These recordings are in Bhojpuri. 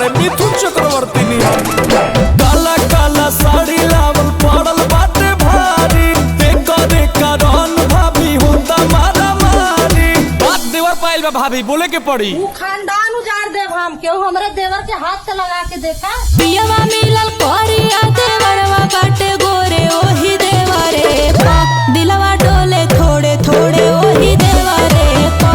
बाड़े मिथुन चक्रवर्ती काला काला साड़ी लावल पड़ल बाटे भारी देखा देखा रन भाभी होता मारा मारी बात देवर पाइल बा भाभी बोले के पड़ी खानदान उजाड़ देव हम क्यों हमरे देवर के हाथ से लगा के देखा पियवा मिलल कोरिया देवरवा बाटे गोरे ओही देवरे पा दिलवा डोले थोड़े थोड़े ओही देवरे पा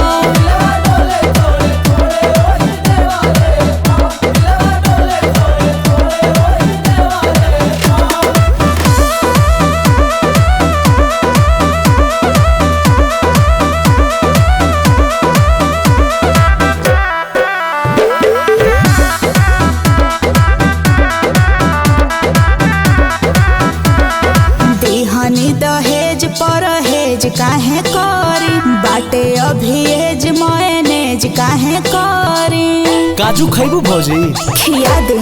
दहेज परहेज काहे करी बाटे अभिएज मयनेज काहे करी काजू खैबू भौजी खिया दे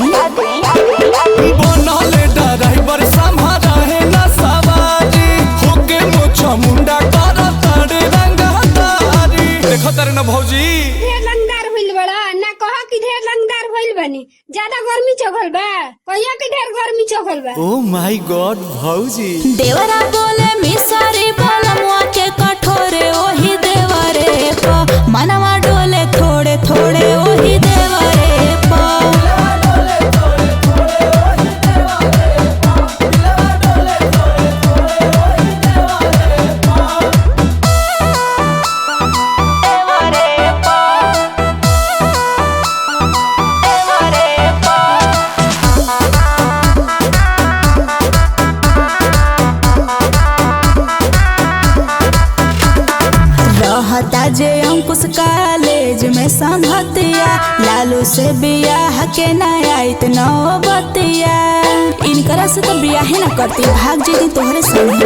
बनले ड्राइवर संभारा है ना सवारी होके मोछा मुंडा कर तारे रंगदारी देखो तारे ना भौजी ढेर लंगदार होइल बड़ा ना कहो कि ढेर लंगदार होइल बनी ज्यादा गर्मी चघल बा कहिया कि ढेर गर्मी चघल बा ओ माय गॉड भौजी देवरा बोले मिसरी बलमुआ के कठोरे ओही देवरे पा मनवा डोले थोड़े थोड़े ओही देवरे पा रहता जे अंकुश कॉलेज में संगतिया लालू से बियाह के नयाइत नौबतिया इनकरा से तो बियाह ना करती भाग जेदी तोहरे संग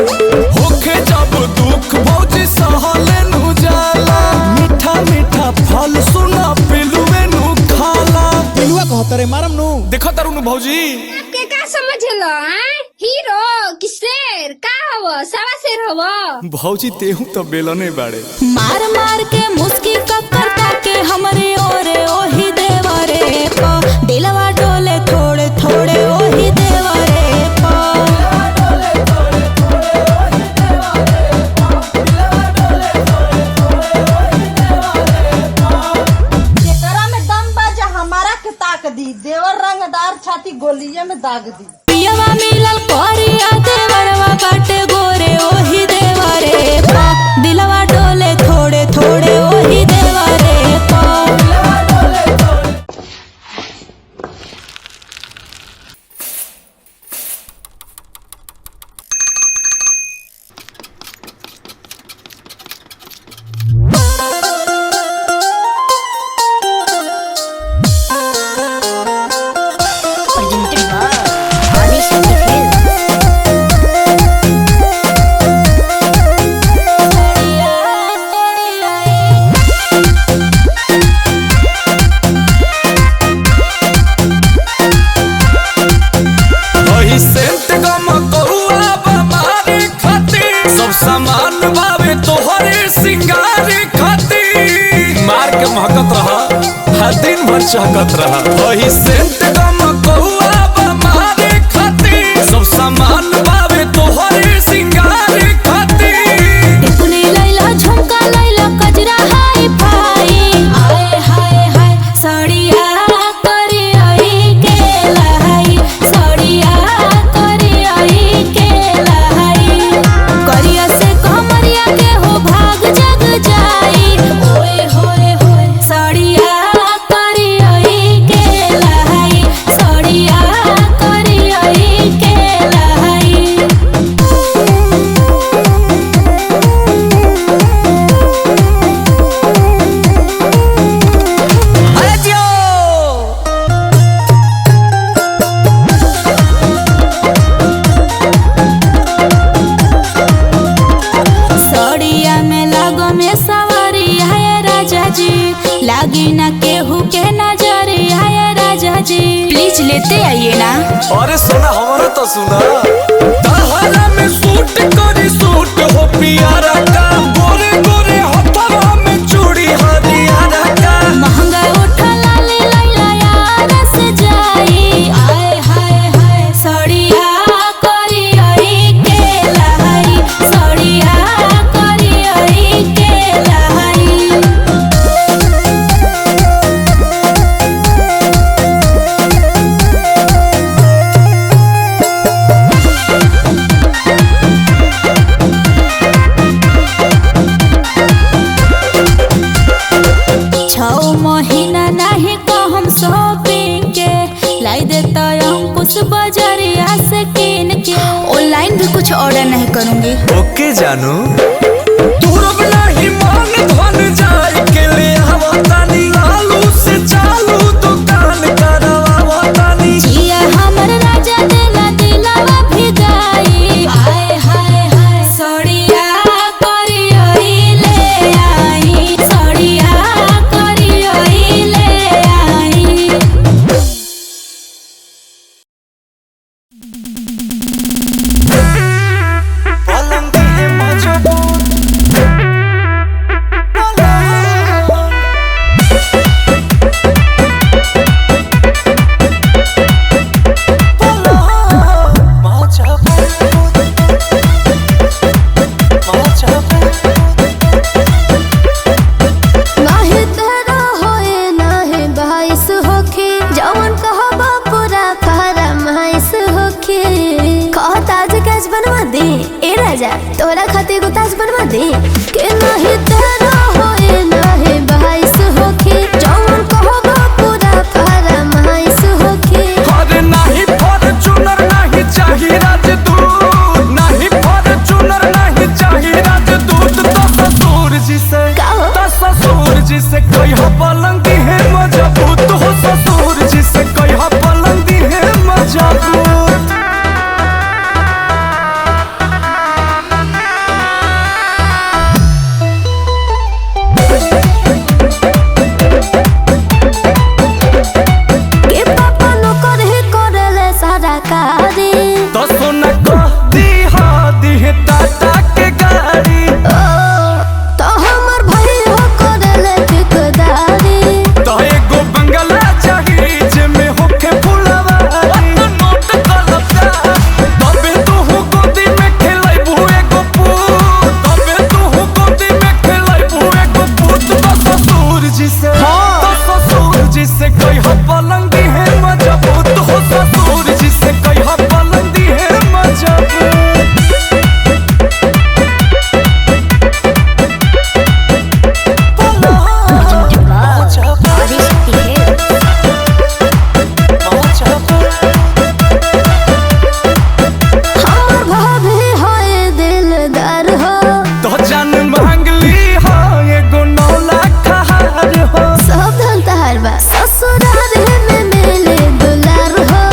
होके जब दुख भौजी सहले नु जाला मीठा मीठा फल सुना पिलुए नु खाला पिलुआ कहत रे मारम नु देखो तारू नु भौजी आपके का समझलो हैं हीरो कि शेर का हवो सवा शेर हवो भौजी तेहू तो बेलने बाड़े मार मार के मुस्की करता के हमरे ओरे ओही देवरे पा दिलवा डोले थोड़े थोड़े ओही देवरे पा जेकरा में दम बाजा हमारा के ताक दी देवर रंगदार छाती गोलिये में दाग दी पियवा मिलल कोरिया देवरवा बाटे गोरे ओही देवरे पा दिलवा डोले थोड़े थोड़े ओही देवरे पा सामान बावे तोहरे सिंगारे खातिर मार के महकत रहा हर दिन भर चहकत रहा वही सेंट गम कहुआ मारे खातिर सब सामान बावे तोहरे सिंगारे खातिर इतने लैला झुमका लैला कजरा हाय फाई आए हाय हाय साड़िया करी आई के लाई साड़िया करी आई के लाई करिया से कमरिया के हो भाग जग जाई ओए होए होए साड़िया करी आई के लाई साड़िया करी आई के लाई सड़िया में लागो में सवारी है राजा जी लागी ना केहू के नजरी है राजा जी प्लीज लेते आइए ना अरे सुना हमारा तो सुना तहरा में सूट करी सूट हो पियारा का गोरे गोरे हथवा में चूड़ी हरियारा का महंगा उठा लाली लैला यार से महीना नहीं को हम शॉपिंग के लाई देता अंकुश बाजारिया से किन के। ऑनलाइन भी कुछ ऑर्डर नहीं करूँगी। ओके जानू तोरब नहीं मान धन जाए के ले आवतानी लालू से चालू दुकान करवावतानी। जिया हमर राजा देला दिलावा भिगाई। हाय हाय हाय सड़िया करियई ले आई। सड़िया करियई ले आई। पलंग है मजबूत नाही तेरा होए नाही बाईस होखे जवन कहबा पूरा फरमाइश होखे। कह ताज कैच बनवा दे ए राजा तोरा खातिर एगो ताज बनवा दे के नाही तेरा होए नाही बाईस होखे जवन कहबा पूरा फरमाइश होखे। अरे नहीं फॉर्च्यूनर नहीं चाहिए राजदूत। नहीं फॉर्च्यूनर नहीं चाहिए राजदूत। तो ससुर जी से का हो? तो ससुर जी से कहिया पलंग है मजबूत हो। ससुर जी से कहिया पलंग है मजबूत। के पापा नो करे करले सारा कारी। तो सुन कह दी टाटा के गाड़ी। तो हमर भाई हो करले ठेकेदारी। तो एगो बंगला चाहिए जेमे होखे फुलवारी। नोट कलता तबे तू गोदी में खेलैबू एगो पूत। तबे तू गोदी में खेलैबू एगो पूत। तो ससुर जी से तो ससुर जी से कहिया पलंग है मजबूत हो। ससुर जी से कहिया पलंग है मजबूत। हमर भाभी होए दिलदार हो। तो जान मांगली हो एगो 9 लाख हार हो। सब धन तहार बा ससुराल में मिले दुलार हो।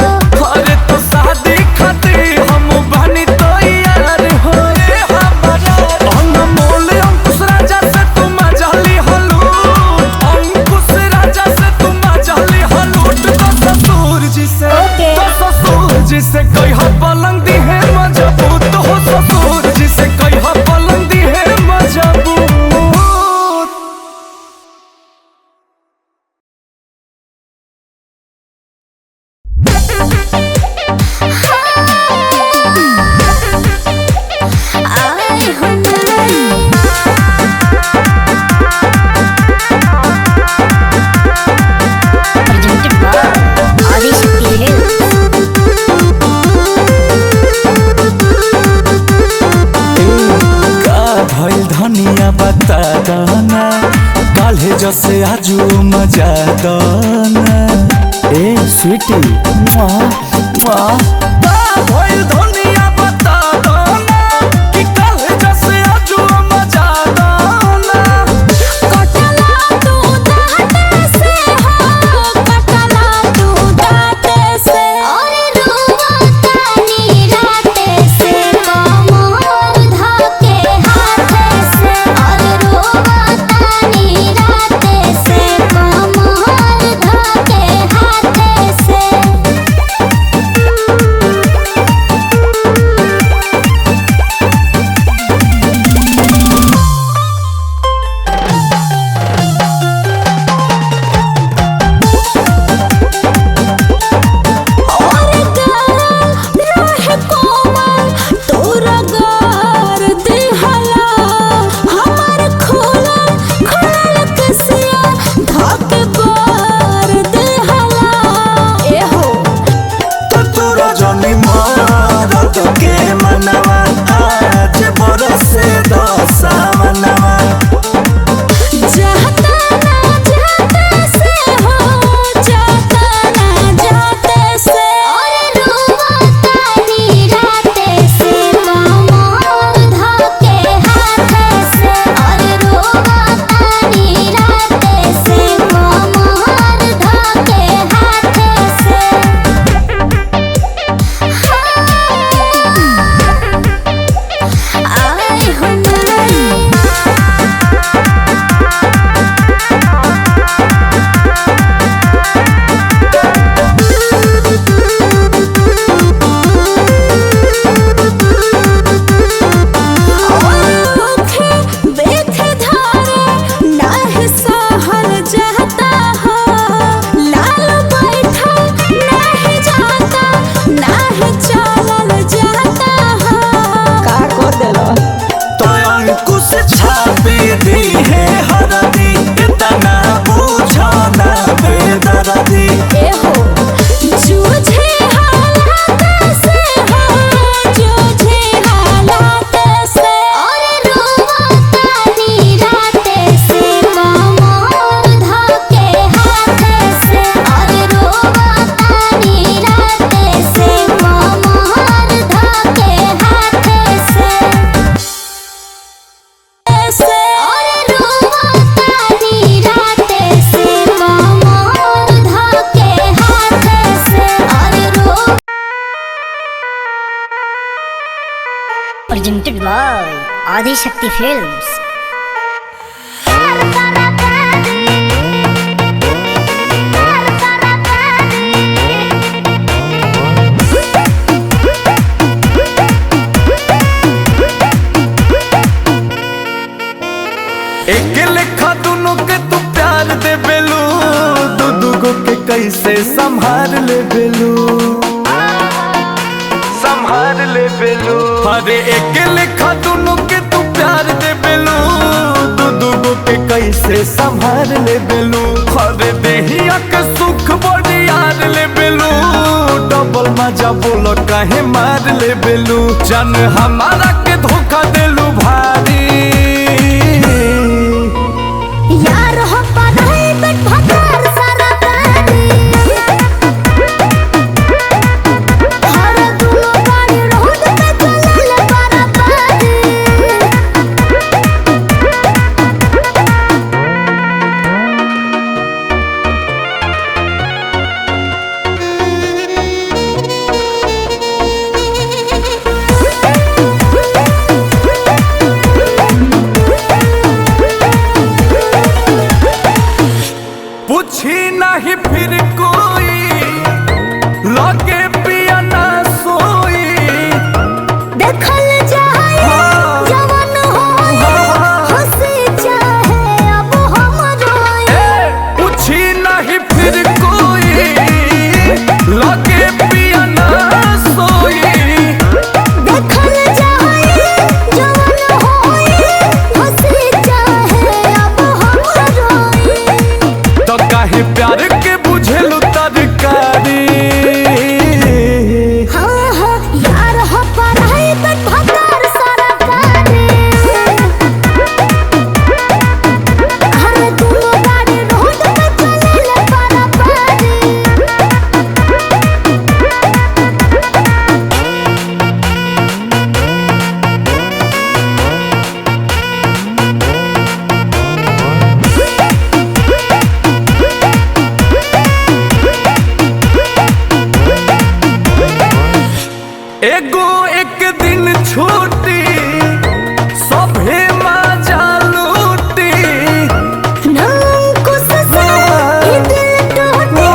अरे तो शादी खातिर हम बनी तैयार हो। रे हमारा अनमोल अंकुश राजा से तू मजाली हलूट। अंकुश राजा से तू मजाली हलूट। तो ससुर जी से ओके। तो ससुर जी से कहिया पलंग है मजबूत हो। ससुर जी से कहिया पलंग है मजबूत। आए हमारे का भइल धनिया बता दाना काल्हे जसे आजू मजा दाना। ए स्वीटी मुआ मुआ का भइल धनिया बता दाना कि काल्हे जसे आजू मजा दाना। कटला तू दाते से हो। कटला तू दाते से और रुवातानी राते से कमर धाके हाथे से। और रुवातानी राते से कमर धाके हाथे से। presented by Adi Shakti Films. एक लेखा दोनों के तू प्यार दे बेलू, दू गो के कैसे संभाल ले बेलू, संभाल ले बेलू। अरे एक लेखा दोनों के तू प्यार दे बेलू, दू गो के कैसे संभाल ले बेलू। अरे देहिया के सुख बड़ी यार ले बेलू, डबल मजा बोलो काहे मार ले बेलू। जन हमारा के धोखा देलू भारी, यार हो पढ़ाई बट भकार सारा गाड़ी हर दूलो गाड़ी रोड पे चले पारा पारी पूछी नहीं फिर कोई, लगे पिया ना सोई। देखल जाए जवान होए हंसी चाहे अब हम रोए पूछी नहीं फिर कोई, लगे पिया ना सोई। देखल जाए जवान होए हंसी चाहे अब हम रोए तो काहे प्यार के बुझेलू तरकारी। हाँ हाँ यार हो पढ़ाई बट भकार सारा गाड़ी हर दूलो गाड़ी रोड पे चले पारा पारी एगो एक दिन छूटी, सभे मजा लूटी। नामुकुस से ये दिल टूटे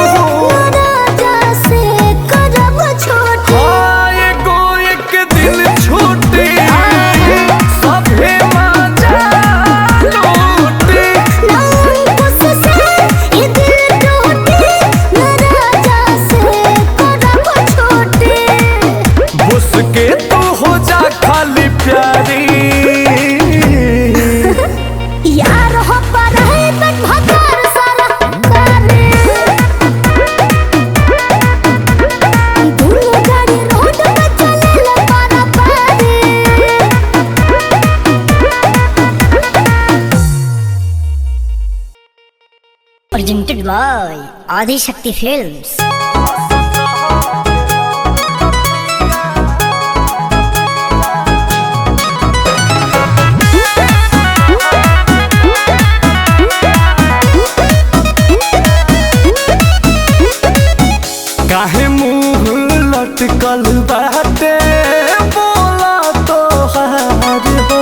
नाराजा से करब छोटे हाँ एगो एक दिन छूटी, सभे मजा लूटी। नामुकुस से ये दिल टूटे नाराजा से करब छोटे उसके तू हो जा खाली प्यारी। यार हो पढ़ाई बट भकार सारा गाड़ी दूलो गाड़ी रोड पे चले पारा पारी Presented by Adi Shakti Films. काहे मुंह लटकल बाटे, बोला तो हार हो।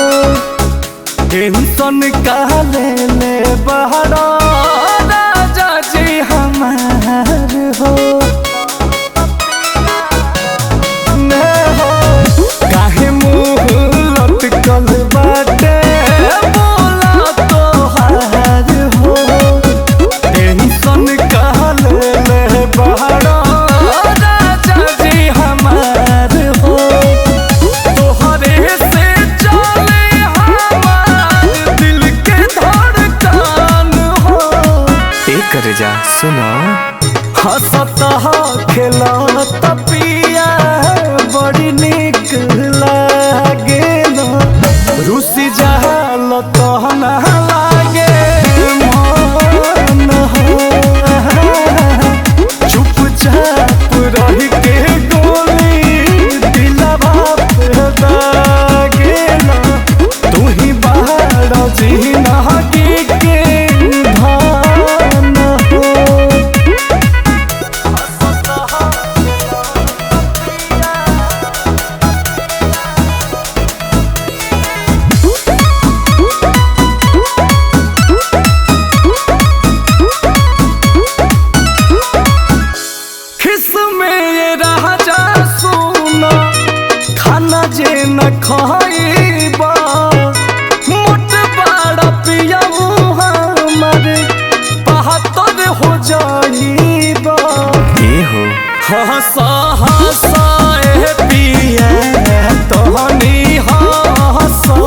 टेंशन काले ले बहरा राजा जी हमार हो। ने हो काहे मुंह लटकल बाटे, बोला तो हार हो। टेंशन काले ले बहरा राजा जी हमार हो। तोहरे से चले हमार दिल के धड़कन हो। एक जा सुनो हंसत खेलत पिया बड़ी निक लागेल, रुसी जहाल तहन लागे मन हो। चुपचाप रह के गोली दिलवा पे दागेल, तू ही बाहर जीना के धान हो। न खाइबा मोट बड़ा पियाऊ हमारे बहत्तर हो जाइबा हंसा हंसा ए पिया तोहनी हंसा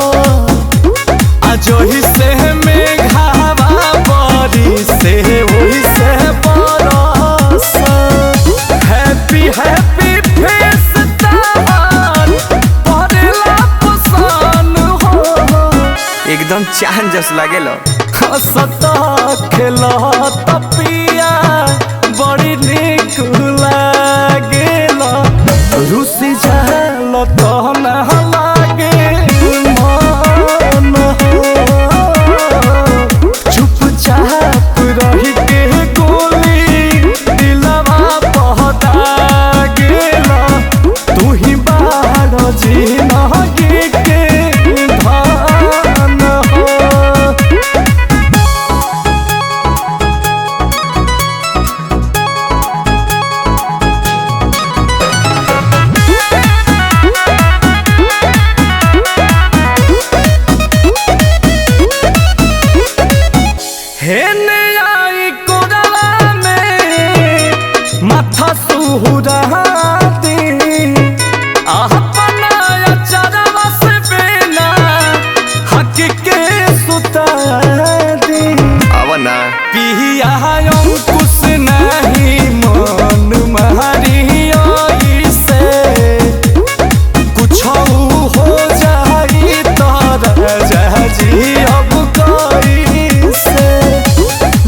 जोही से मेघावा बरी से वही से बरस हैप्पी हैप्पी फेस तार परेला पसन हो एकदम चांद जस लागेलो हंसता खेलत पिया बड़ी निक लागेला रुसी जाल तहन लागे चुपचाप रही के गोली दिलवा बहता गेला तू ही बाहर जिंदगी के धान हो हेने आई कोरला में माथा सुहुराती अपना अचरवा से बेना हक के सुता दी अब ना पिया अंकुश नहीं मन मारी से कुछ हो जाई तर जी अब कई से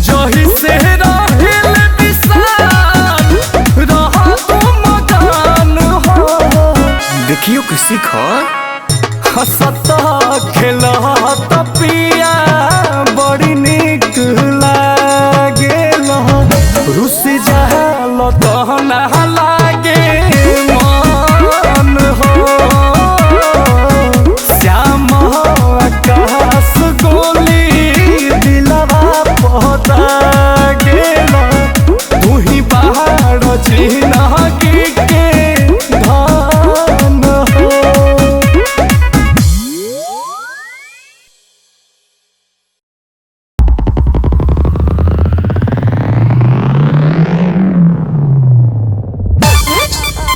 जही से रहिल विशाल रहा तुम गान हो देखियो कि सीख हंसता खेलत पिया बड़ी निक लागेला रुस जाल तहन लागे मन हो श्याम आकाश गोली दिलवा पहता गेला तू ही बाहर जिंदगी के धान हो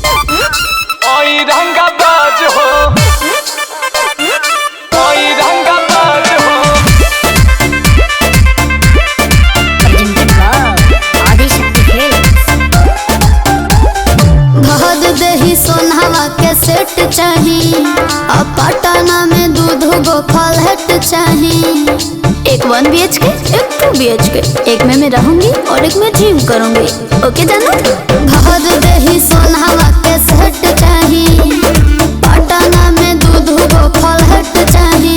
ओई रंगा बाज हो ओई रंगा बाज हो presented by Adi Shakti Films. भद देही सोनावा के सेट चाही अब पटना में दूध गो फ्लैट चाही एक 1 BHK एक 2 BHK एक में मैं रहूंगी और एक में जिम करूंगी ओके जाना भद देही सोनावा के सेट चाही पटना में दूध गो फ्लैट चाही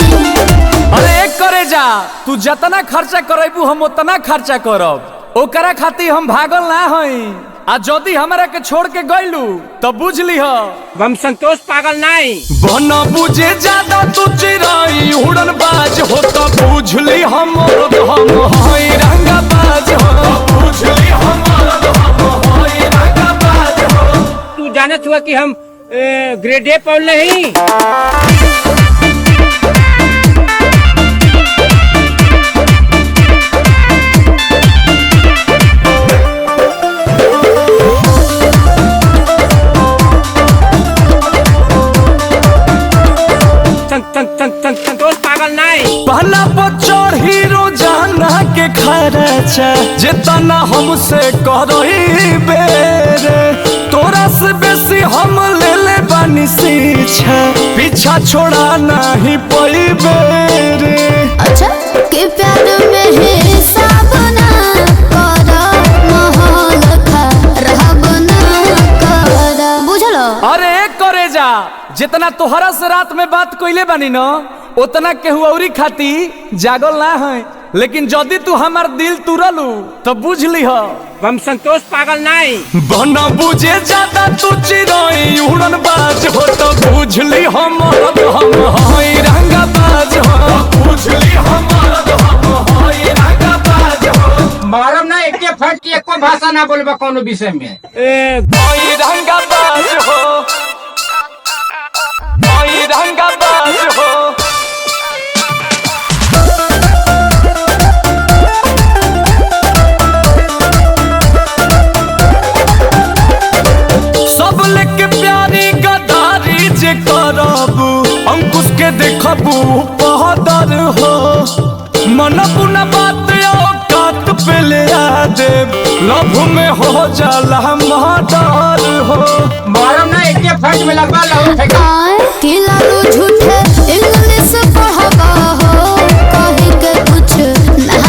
अरे एक करे जा तू जितना खर्चा करेबू हम उतना खर्चा करब ओकरा खातिर हम भागल ना हई आ जदी हमरा के छोड़ के गइलू तो बुझ लीह हम संतोष पागल नहीं बन बुझे ज्यादा तू चिराई उड़न बाज हो तो बुझ ली हम हई रंगा बाज हो बुझ ली हम हई रंगा बाज हो तू जानत हुआ कि हम ग्रेड ए पढ़ नहीं संतोष पागल नहीं पहला बच्चों हीरो जाना के खर्चा जितना हमसे करही बेरे तोरा से बेसी हम ले ले बानी सीछा पीछा छोड़ा नहीं पई बेरे अच्छा के प्यार में हिसाब ना करो माहौल खराब ना करो बुझलो अरे एक करे जा जितना तोहरा से रात में बात कइले बानी न उतना केहू औरी खाती जागल ना है लेकिन जदी तू हमार दिल तुरलू तो बुझ लीह हम संतोष पागल नहीं बन बुझे ज्यादा तू चिराई उड़न बाज हो तो बुझ ली हम हई रंगा बाज हो बुझ ली हम हई रंगा बाज हो मारम ना एक फट की एको भाषा ना बोलबा कोनो विषय में हई रंगा बाज हो हई बाबू अंकुश के देखबू पहदर हो मन पुना बात औकात पे ले आ दे लभ में हो जाला मर्डर हो मारम ना एक फट में लगवा लो फेंका किलारू झूठे इंग्लिश पढ़बा हो कहे के कुछ ना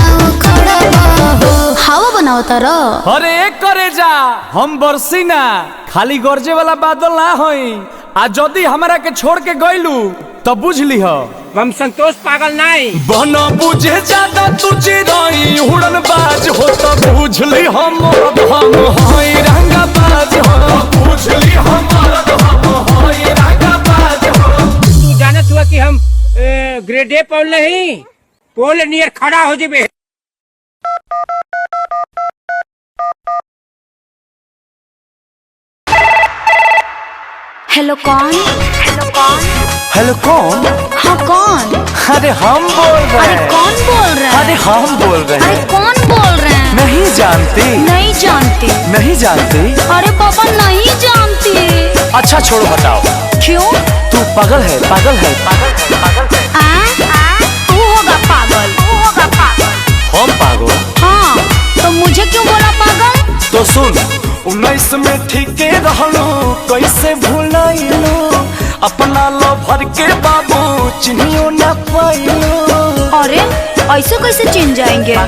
खड़बा हो हवा बनाओ तारा अरे एक करे जा हम बरसी ना खाली गरजे वाला बादल ना होई आ जदी हमरा के छोड़ के गइलू तो बुझ लीह हम संतोष पागल नहीं बना बुझे ज्यादा तू चिराई उड़न बाज हो तो बुझ ली हम होई रंगा बाज हो बुझ ली हम होई रंगा बाज हो तू जानत हुआ कि हम ग्रेड ए पढ़ नहीं पोल नियर खड़ा हो जेबे हेलो कौन हेलो कौन? हाँ कौन अरे हम बोल रहे अरे हैं। कौन बोल रहा है अरे हम बोल रहे अरे हैं। कौन बोल रहे हैं नहीं जानती? नहीं जानती नहीं जानती? अरे बाबा नहीं जानती अच्छा छोड़ो बताओ क्यों तू पागल है पागल है पागल है पागल है। तू होगा पागल हम पागल? हाँ तो मुझे क्यों बोला पागल तो सुन 19 में ठीके रहलो कैसे भुलाइलो अपना लो भर के बाबू चिन्हियो ना पाइलो अरे ऐसे कैसे चिन जाएंगे 19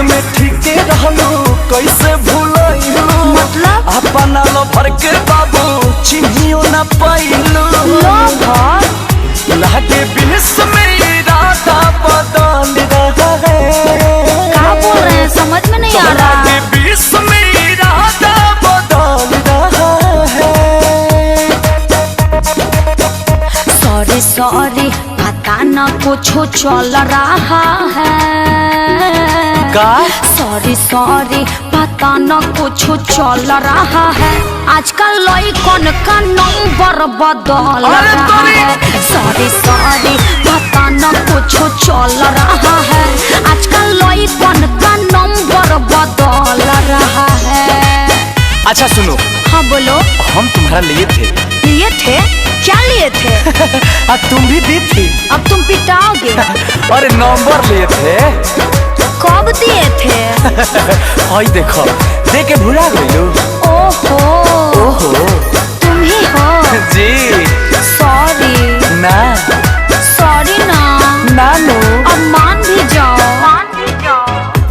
में ठीके रहलो कैसे भुलाइलो मतलब अपना लो भर के बाबू चिन्हियो ना पाइलो लागे बिलिस में इरादा बदल रहा है क्या बोल रहे हैं समझ में नहीं आ रहा लागे बिलिस में इरादा बदल रहा है सॉरी पता न कुछ चल रहा है का? सॉरी पता न कुछ चल रहा है आजकल लइकन का नंबर बदल रहा है सॉरी पता न कुछ चल रहा है आजकल लइकन का नंबर बदल रहा है अच्छा सुनो हाँ बोलो हम तुम्हारा लिए थे क्या लिए थे तुम भी दी थी अब तुम पिटाओगे अरे नंबर लिए थे कब दिए थे आई देखो दे के भुला गइलो ओहो तुम ही हो जी सॉरी ना नानू अब मान भी जाओ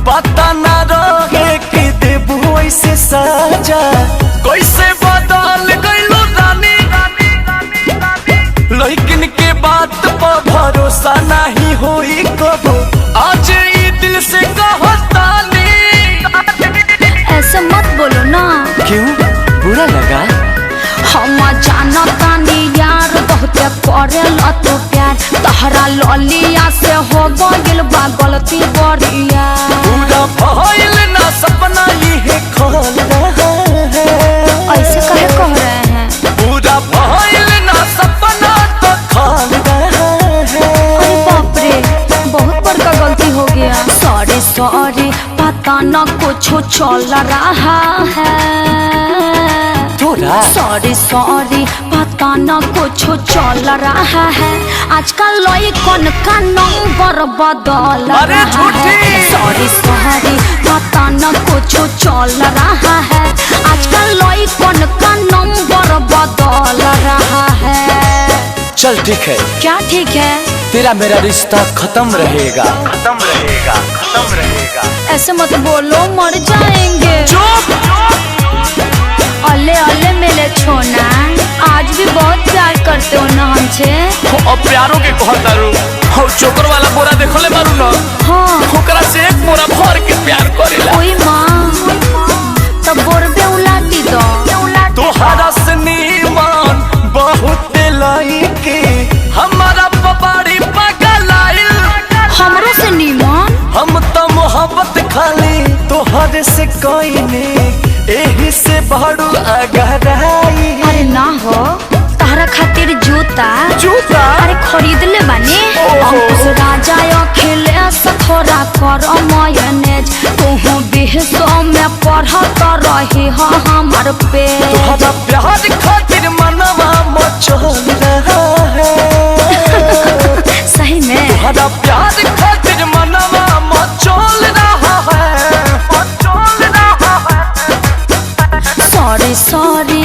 पता ना रहे कि देबू ऐसे साजा कैसे बदल गइलो रानी लेकिन के बात पर भरोसा नहीं होई कबो आज ई दिल से कहतानी ऐसे मत बोलो ना क्यों बुरा लगा हम जानतानी यार बहुत करेला तू प्यार तहरा ललिया से हो गइल बा गलती बड़िया पूरा भइल ना सपना ये खोल रहा है ऐसे कहे कह रहे हैं पूरा भइल ना सपना तो खोल रहा है अरे बाप रे बहुत बड़का गलती हो गया सॉरी पता न कुछ चल रहा है थोड़ा सॉरी पता न कुछ चल रहा है आजकल लइकन का नंबर बदल अरे रहा है झूठी! सॉरी पता न कुछ चल रहा है आजकल लइकन का नंबर बदल रहा है चल ठीक है क्या ठीक है तेरा मेरा रिश्ता खत्म रहेगा खत्म रहेगा खत्म रहेगा ऐसे मत बोलो मर जाएंगे अले अले मेरे छोना आज भी बहुत प्यार करते हो ना हमसे अब प्यारो के कहतारू और चोकर वाला बोरा देखले मारू ना हाँ ओकरा से एक बोरा भर के प्यार करेला ओई माँ तब बोरबे उलाटी दो तोहरा से नीमान बहुत लाइके हमारा पपाड़ी पगलाइल हमरो से नीमन हम तो मोहब्बत खाली तोहरे से कोईने एही से बड़ू अगराई अरे ना हो तारा खातिर जूता अरे खरीद ले बानी अंकुश राजा अखिले थोड़ा कर मैनेज तू बिहसो में पढ़त रही हमार पे तोहरा प्यार खातिर मनवा चल रहा है। सही में तुम्हारा प्यार खातिर मनवा मचल रहा है, मचल रहा है। Sorry sorry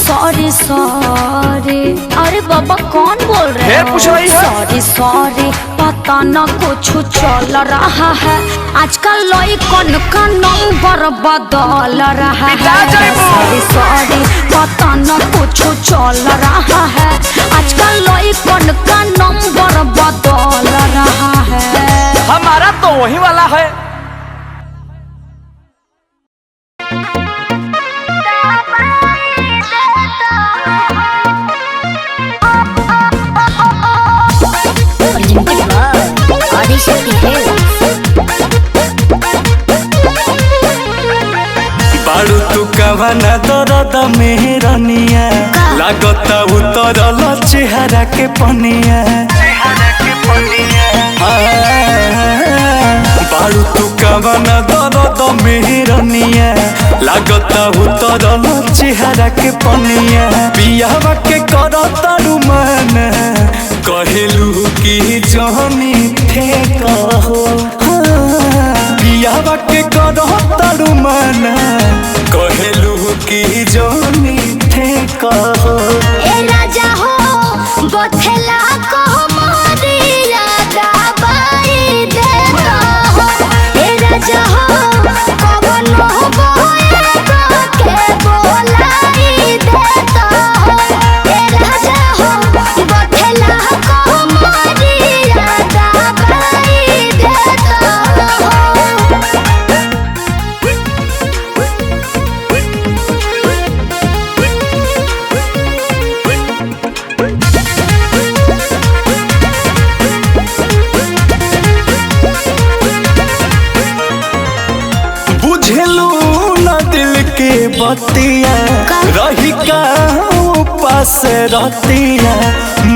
sorry sorry. अरे बाबा कौन बोल रहे फिर हो? पूछ रही है? सॉरी सॉरी पता न कुछ चल रहा है। आजकल लइकन का नंबर बदल रहा है। सॉरी सॉरी पता न कुछ चल रहा है। आजकल लइकन का नंबर बदल रहा है। हमारा तो वही वाला है। आदिशक्ति फिल्म्स। बाड़ू तू कवना दर्द मेहरनिया लागता उतरल चेहरा के पनिया। बाड़ू तू कवना दर्द मेहरनिया लागता उतरल चेहरा के पनिया। बियाह के करता रुमान कहलू की जहनी थे कहो। बियाह के करता रुमान कहलू की जहनी थे कहो। ए राजा हो बथेला को मारिया दबाई देता हो। ए राजा हो कवन हो बोएगा के बोलाई देता हो। ए राजा हो बथेला को मारिया दबाई देता हो। बुझलू न दिल के बतिया रही का उपास रतिया।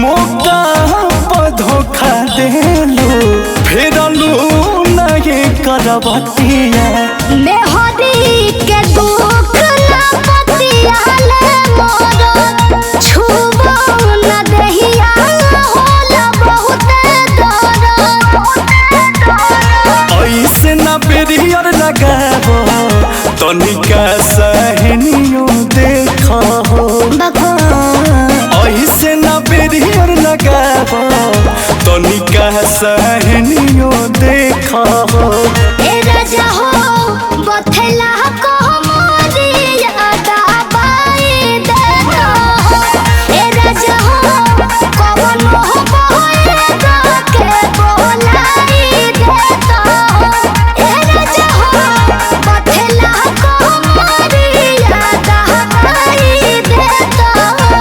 मौका पर धोखा देलू फेरलू नहीं करबतिया। मेहदी के दुख ना पतियाले मोरो छुबो न दहिया होला बहुत दर्द। ऐसे न बेरियर लगाबो तनिका सहनियो देखो। ऐसे न बेरियर लगाबो तनिका सहनियो देखो। ए राजा हो बथेला को मारिया दबाई देता हो। ए राजा हो कवन हो बोएगा के बोलाई देता हो। ए राजा हो बथेला को मारिया दबाई देता हो।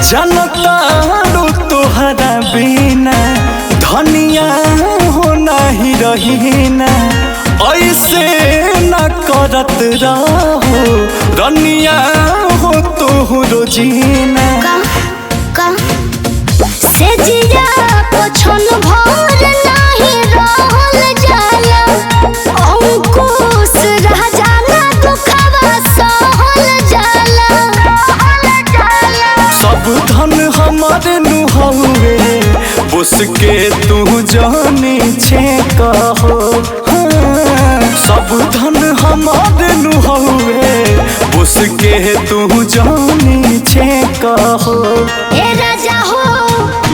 जनतारू तोहरा बिना धनिया हो नहीं रही ना। ऐसे न करत रहो रनिया हो तोहरो जीना। से जिया पछन भर नहीं रहल जाला। अंकुश रह जाला दुखवा सहल जाला। सब धन हमारे नुहवे उसके तू जाने छे कहो। सब धन हमारे नुहवे उसके तू जाने छे कहो। ए राजा हो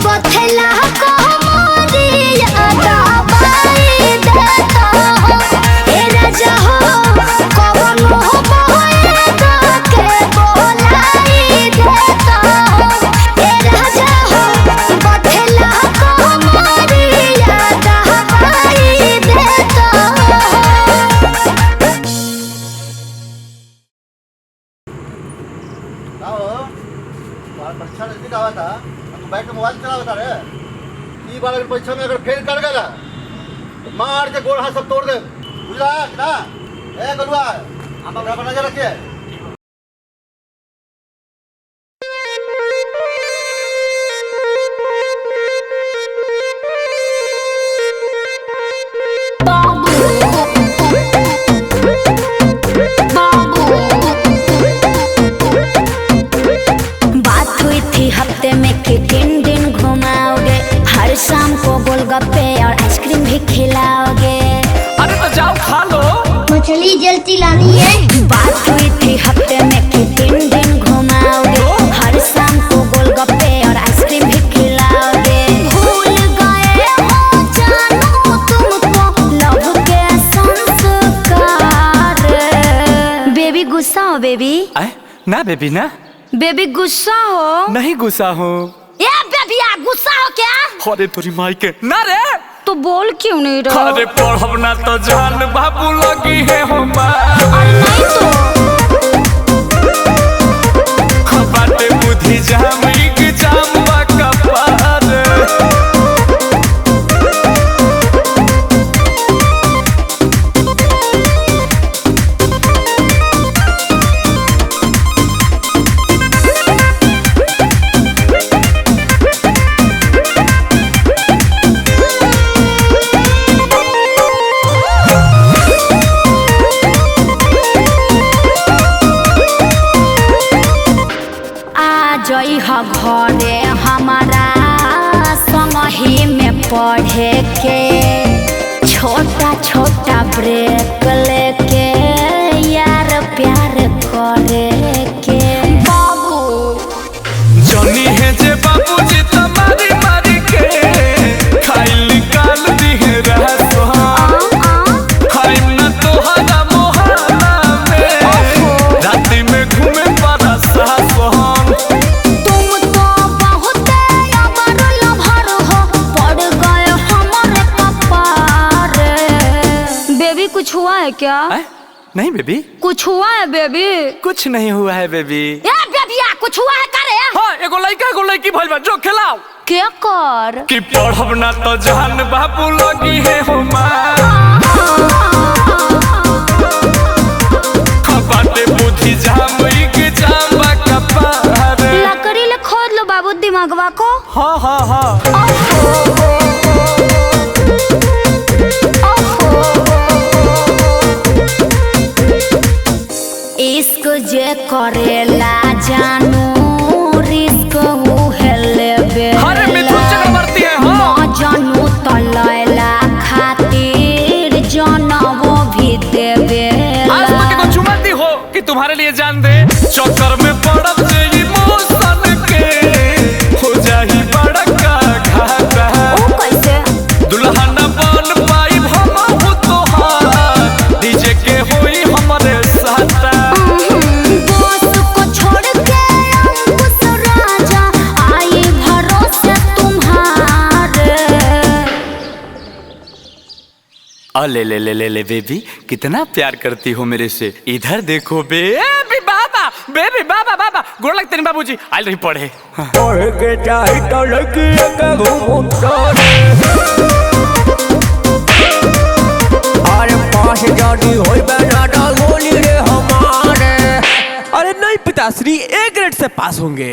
बथेला को मारिया दबाई देता हो। ए राजा हो कवन हो बोएगा के बोलाई देता हो। ए राजा हो बथेला को मारिया दबाई देता हो। परीक्षा नजदीक आवा था तू बैठ के मोबाइल चला बता रे ई बार अगर परीक्षा में अगर फेल कर गया तो मार के गोड़ हाथ सब तोड़ दे, बुझला ना? ए गलुआ, आप अपना पर नजर रखिए। बात हुई थी हफ्ते में कि 3 दिन घुमाओगे, हर शाम को गोलगप्पे और आइसक्रीम भी खिलाओगे। अरे तो जाओ खा लो। मछली जलती लानी है। बात हुई थी हफ्ते में कि 3 दिन घुमाओगे, हर शाम को गोलगप्पे और आइसक्रीम भी खिलाओगे। भूल गए हो जानू तुमको लव के संस्कार। बेबी गुस्सा हो बेबी? ना बेबी ना। बेबी गुस्सा हो? नहीं गुस्सा हूँ। ए बेबिया गुस्सा हो क्या? अरे तोरी माई के ना रे। तो बोल क्यों नहीं रहा? अरे पढ़ब ना तो जान बाबू लगी है अरे नहीं तो बाटे बुद्धि जाम जाम कपार। जई ह घरे हमारा संगही में पढ़े के, छोटा छोटा ब्रेक लेके यार प्यार करे के। बाबू जनी है जे बाबू जी तुम्हारी मारी के खाइल निकाल दी है रहसो। खाई ना तोहरा मोहल्ला में राती में घूमे पड़ा सासोन। कुछ हुआ है क्या? नहीं बेबी। कुछ हुआ है बेबी? कुछ नहीं हुआ है बेबी। ए बेबिया कुछ हुआ है करे? हाँ एगो लड़का एगो लड़की भइल बा, जो खिलाओ। क्या कर? कि पढ़ब ना तो जान बाबू लगी है बाटे बुद्धि जाम जाम कपार। लकड़ी ले खोद लो बाबू दिमागवा को। हाँ हाँ हाँ। इश्क जे करेला जानू रिस्क उहे लेबे। अरे मिथुन चक्रवर्ती है। हाँ जानू तो लैला खातिर जनवो भी देबे। आज तक को चुमती हो कि तुम्हारे लिए जान दे। चक्कर में पड़ब जे इमोशन के हो जाही बड़ा का घाटा। ओ कैसे? दुल्हा न बन पाई हम हो तोहार, डीजे के होई हमारे साथ। ले ले ले ले ले बेबी, कितना प्यार करती हो मेरे से। इधर देखो बेबी बाबा, बेबी बाबा बाबा गोड़ लगते नहीं बाबूजी। आई रही पढ़े पढ़ के चाहे तो लड़की के घूम अरे पास जानी होई बेटा गोली रे हमारे। अरे नहीं पिताश्री, A ग्रेड से पास होंगे।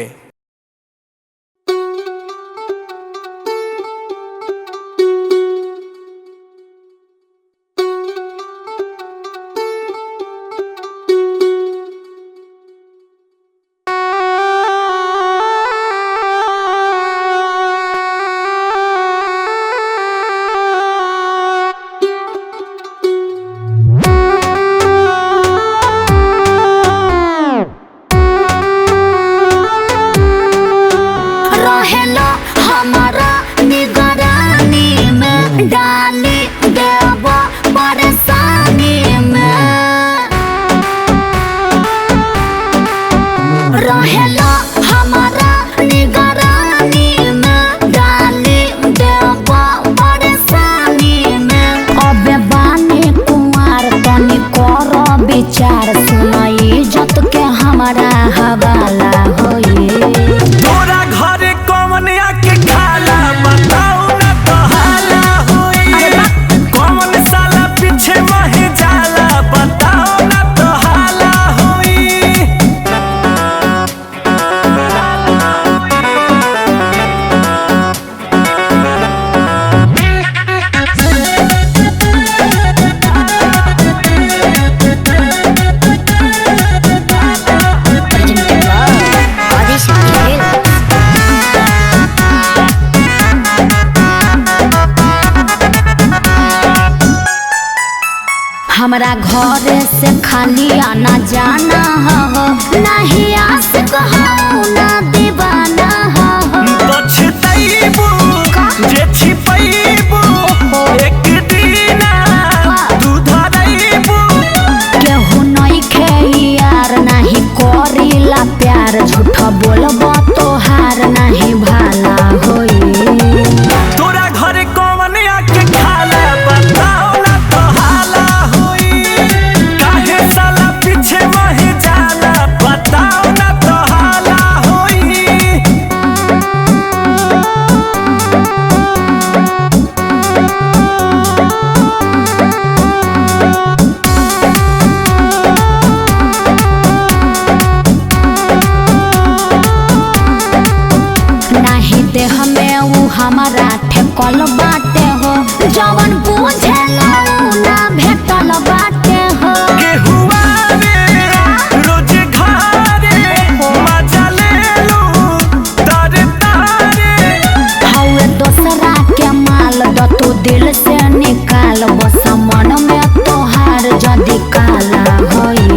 तोरा घरे कौन आके खाला बताओ ना हमरा घर से खाली आना जाना हो, नहीं आशिक हो ना दीवाना हो। पछतैबू जे छिपैबू एक दिन दूध दैबू। केहू नहीं खे यार नहीं करीला प्यार, झूठा बोलबो तोहार नहीं भाला होई। तोरा घर कौन आके खाला बताओ ना तो हाला होई। काहे साला पीछे वही जाला बताओ ना तो हाला होई। नहीं देह में ऊ हमारा ठेकल बाटे हो, जवन बुझेला ऊ ना भेटल बाटे हो। गेहुआ रे रोज घारे मजा ले लू तारे तारे। हवे दोसरा के माल द तू दिल से निकाल, बस मन में तोहार जदी काला होई।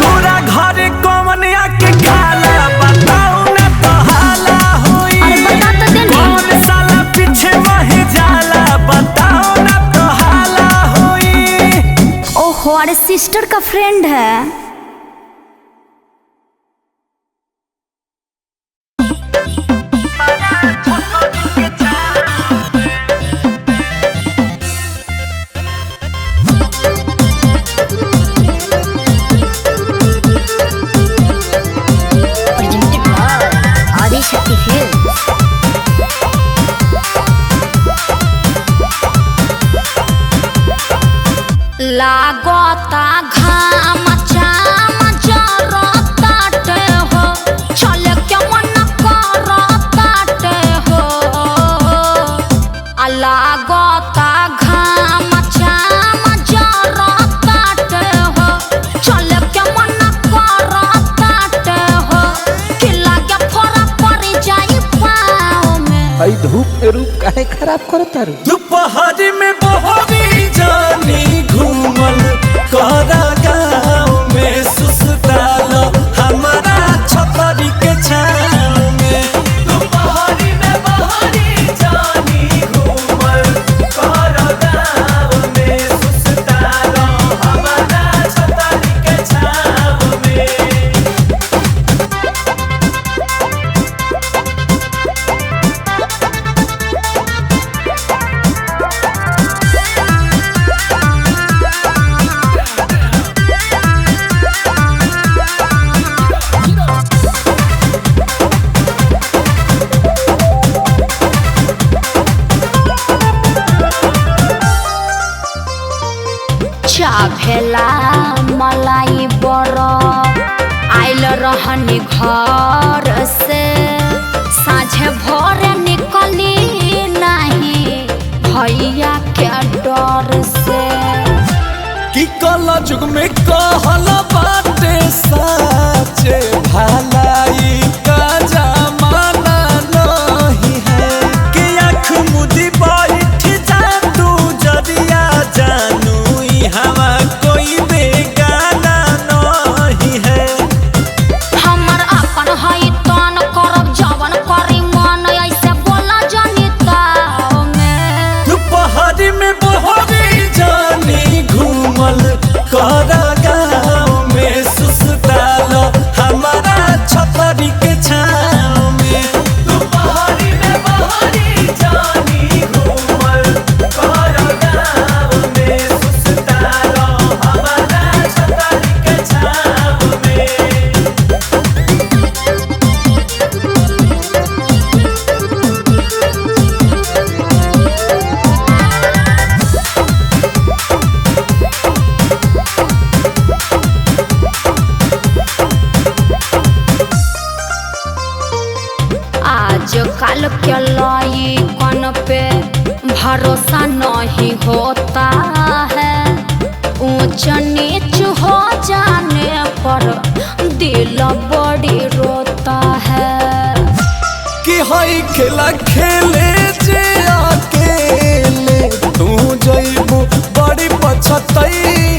तोरा घर कौन आके खाला बताओ ना तो हाला होई। अरे बता तो दे नी। कौन साला पीछे वही जाला बताओ ना तो हाला होई। ओहो अरे सिस्टर का फ्रेंड है। आदिशक्ति फिल्म। लागता घाम चाम जरताटे हो, चले के मन करताटे हो। लागता घाम चाम जरताटे हो, चले के मन करताटे हो। कि लागे फोरा पड़ जाई पाँव में। भाई धूप के रूप काहे खराब करत तारू? दोपहर में बहरी जानी घूमल करा गाँव में सुस्ताल हमारा छतरी के छाँव में। दोपहर में बहरी जानी घूमल करा गाँव में सुस्ताल हमारा छतरी के छाँव में। चाभेला मलाई बरफ आइल रहनी घर से, साझे भोरे निकली नहीं भैया के डर से। कि कला जुग में कहला बाटे साचे भलाई का जमाना नहीं है। कि आँख मुदी बैठ जा तू जदिया जानू हवा कोई बेगाना नहीं है। हमर अपन हई तन करब जवन करी मन, ऐसे बोला जनिता में। दोपहर में बहरी जानी घूमल करा गाँव में सुस्ताल हमारा छतरी के छाँव में। दोपहर में बहरी जानी घूमल करा गाँव में सुस्ताल हमारा छतरी के छाँव में। आज काल के लाई कन पे भरोसा नहीं होता है, ऊंच नीच हो जाने पर दिल बड़ी रोता है। कि हई खेला खेले जे अकेले तू जइबू बड़ी पछतई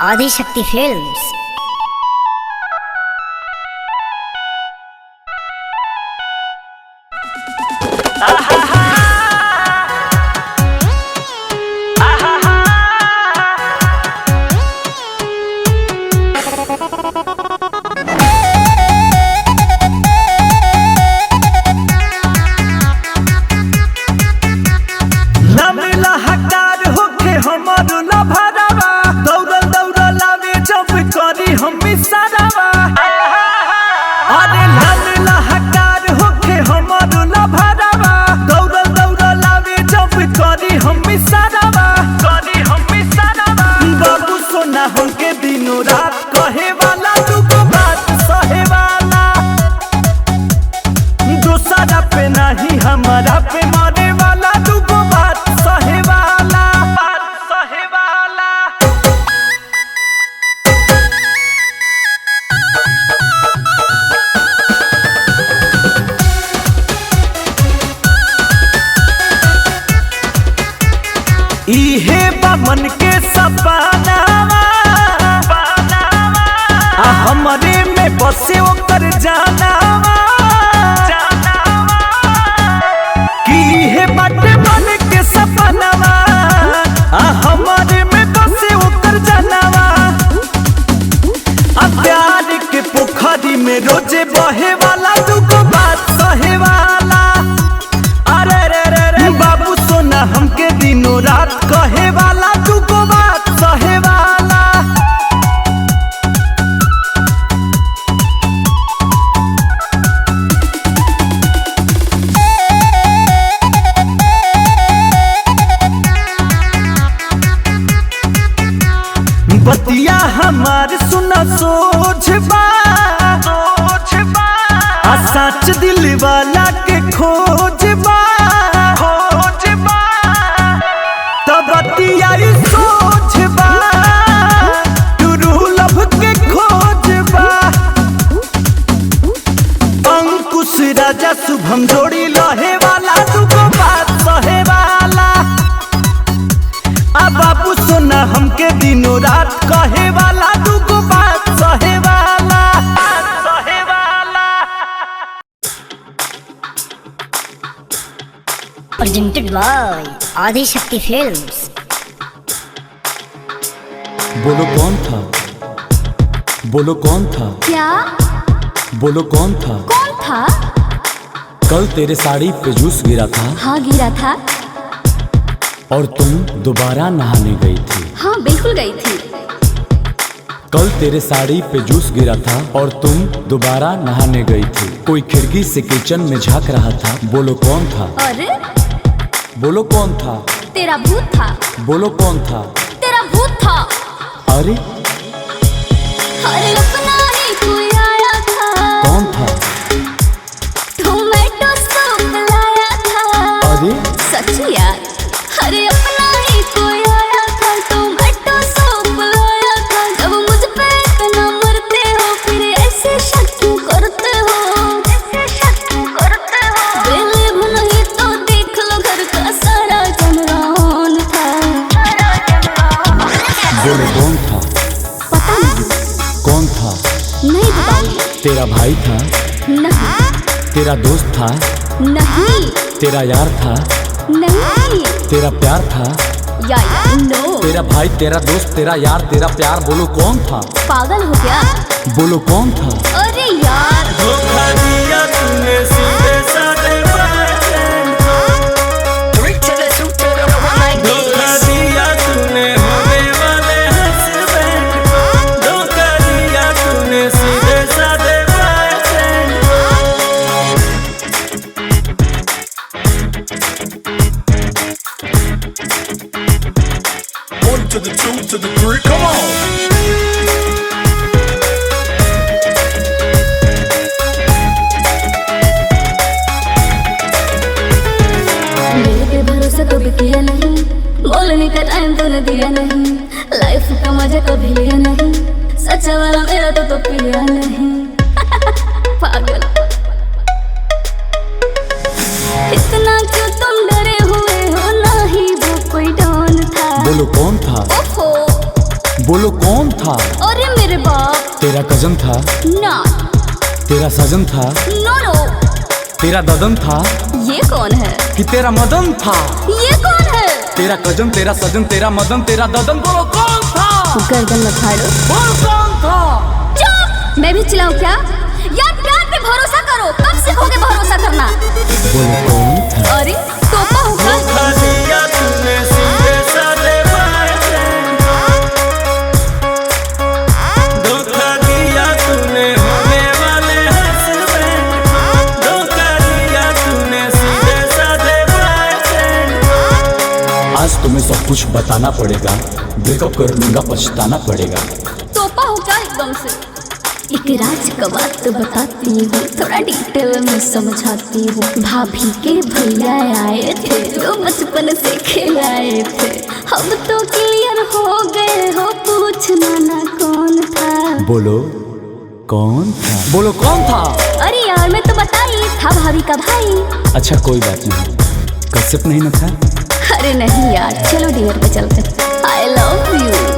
आदिशक्ति फिल्म्स। हमारा पे मारे वाला दुगो बात सहे वाला, बात सहे वाला। इहे बमन के सपनावा हमरे में बसे ओकर जानावा कि हे बाटे मन के सपनावा हमरे में बसे ओकर जानावा। प्यार के पोखरी में रोजे बहे वाला दुगो बात सहे वाला। अरे रे रे रे बाबू सोना हमके दिनों रात कहे वाला दुगो बात सहे वाला। बतिया हमार सुना सोच बा सच दिल वाला के खोज बा तब बतिया सोच बा टुरू लब के खोज बा। अंकुश राजा शुभम जोड़ी लहे वाला दुगो बात सहे वाला। बाबू सोना हमके दिनों रात कहे वाला दुगो बात सहे वाला, सहे वाला। Presented by Adishakti films. बोलो कौन था, बोलो कौन था, क्या बोलो कौन था, कौन था? कल तेरे साड़ी पे जूस गिरा था। हाँ गिरा था। और तुम दोबारा नहाने गई थी। हाँ बिल्कुल गई थी। कल तेरे साड़ी पे जूस गिरा था और तुम दोबारा नहाने गई थी। कोई खिड़की से किचन में झांक रहा था। बोलो कौन था, अरे बोलो कौन था, तेरा भूत था। बोलो कौन था, तेरा भूत था। अरे अरे अपना ही कोई आया था। कौन था, टोमेटो सूप लाया था। अरे सच यार। अरे अपना ही कोई आया था, टोमेटो सूप लाया था। जब मुझ पे इतना मरते हो फिर ऐसे शक क्यों करते हो, ऐसे शक क्यों करते हो? बेलिब नहीं तो देख लो घर का सारा जमरान था। बोलो कौन था, पता नहीं। कौन था, नहीं बताऊंगी। तेरा भाई था, नहीं तेरा दोस्त था, नहीं तेरा यार था, नहीं तेरा प्यार था। यार नो। तेरा भाई, तेरा दोस्त, तेरा यार, तेरा प्यार। बोलो कौन था, पागल हो क्या? बोलो कौन था। अरे यार धोखा दिया तूने सीधे साधे बॉयफ्रेंड को। धोखा दिया तूने होने वाले हस्बैंड को। धोखा दिया तूने सीधे साधे बॉयफ्रेंड को। 1 to the 2 to the 3, come on! मेरे पे भरोसा कभी किया नहीं, बोलने का टाइम तूने दिया नहीं। लाइफ का मजा कभी लिया नहीं, सच्चा वाला मेरा तो पिया नहीं। पागल। इतना क्यों तुम डरे हुए हो, ना ही वो कोई डॉन था। बोलो कौन था, ओफो बोलो कौन था? अरे मेरे बाप। तेरा कजन था? ना। तेरा सजन था? नो नो। तेरा ददन था? ये कौन है? कि तेरा मदन था? ये कौन है? तेरा कजन, तेरा सजन, तेरा मदन, तेरा ददन, बोलो कौन था? गर्दन मत फाड़ो। बोल कौन था? चुप। मैं भी चिल्लाऊं क्या? यार प्यार पे भरोसा करो, कब सीखोगे भरोसा करना? बोलो कौन था? अरे तोपा होगा। आज तुम्हें सब कुछ बताना पड़ेगा, ब्रेकअप कर लूंगा पछताना पड़ेगा। तोपा हो क्या एकदम से? एक राज का बात बताती हूँ, थोड़ा डिटेल में समझाती हूँ। भाभी के भैया आए थे, जो बचपन से खिलाए थे। हम तो क्लियर हो गए हो, पूछना ना कौन था। बोलो कौन था? बोलो कौन था? अरे यार मैं तो बताई था, भाभी का भाई। अच्छा कोई बात नहीं, कश्यप नहीं ना था? अरे नहीं यार, चलो डिनर पे चलते। I love you.